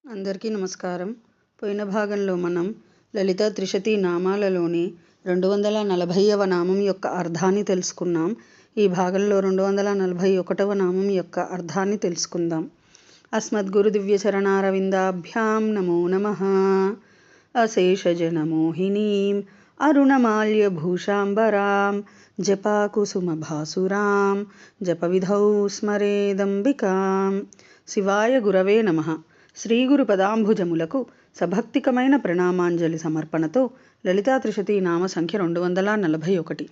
అందరికీ నమస్కారం. పోయిన భాగంలో మనం లలిత త్రిశతి నామాలలోని 240వ నామం యొక్క అర్థాన్ని తెలుసుకున్నాం. ఈ భాగంలో 241వ నామం యొక్క అర్థాన్ని తెలుసుకుందాం. అస్మద్గురు దివ్య చరణారవిందాభ్యాం నమో నమః. అశేషజనమోహినీం అరుణమాల్యభూషాంబరాం జపాకుసుమభాసురాం జపవిధౌ స్మరేదంబికాం. శివాయ గురవే నమః. శ్రీ గురు పదాంభుజములకు సభక్తికమైన ప్రణామాంజలి సమర్పణతో లలితా త్రిశతి నామ సంఖ్య 241.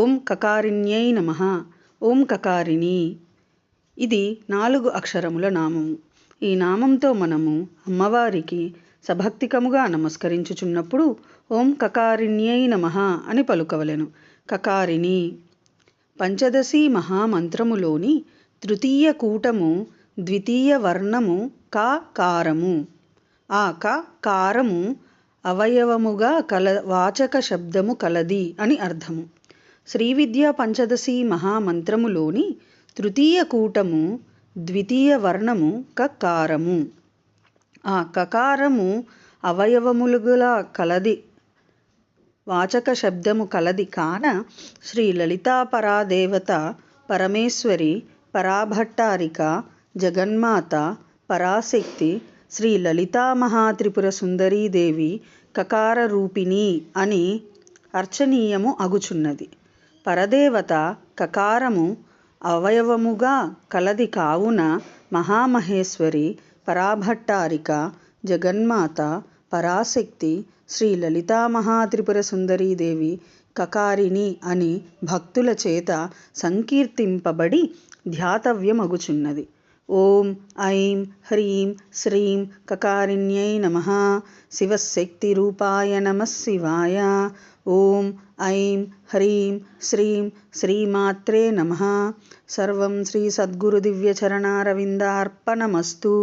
ఓం కకారిణ్యై నమః. ఓం కకారిణి. ఇది 4 అక్షరముల నామము. ఈ నామంతో మనము అమ్మవారికి సభక్తికముగా నమస్కరించుచున్నప్పుడు ఓం కకారిణ్యై నమః అని పలుకవలెను. కకారిణి పంచదశి మహామంత్రములోని తృతీయ కూటము ద్వితీయ వర్ణము కారము. ఆ కారము అవయవముగా వాచక శబ్దము కలది అని అర్థము. శ్రీవిద్యా పంచదశి మహామంత్రములోని తృతీయ కూటము ద్వితీయ వర్ణము కకారము. ఆ కకారము అవయవములుగా కలది, వాచక శబ్దము కలది కాన శ్రీ లలితా పరాదేవత పరమేశ్వరి పరాభట్టారిక జగన్మాత పరాశక్తి శ్రీ లలితా మహాత్రిపుర సుందరీదేవి కకార రూపిణి అని అర్చనీయము అగుచున్నది. పరదేవత కకారము అవయవముగా కలది కావున మహామహేశ్వరి పరాభట్టారిక జగన్మాత పరాశక్తి శ్రీ లలితా మహాత్రిపుర సుందరీదేవి కకారిణి అని భక్తుల చేత సంకీర్తింపబడి ధ్యాతవ్యమగుచున్నది. ఓం ఐం హ్రీం శ్రీం కకారిణ్యై నమః. శివశక్తి రూపాయ నమః శివాయ. ఓం ఐం హ్రీం శ్రీం శ్రీమాత్రే నమః. సర్వం శ్రీ సద్గురు దివ్య చరణారవిందార్పణమస్తు.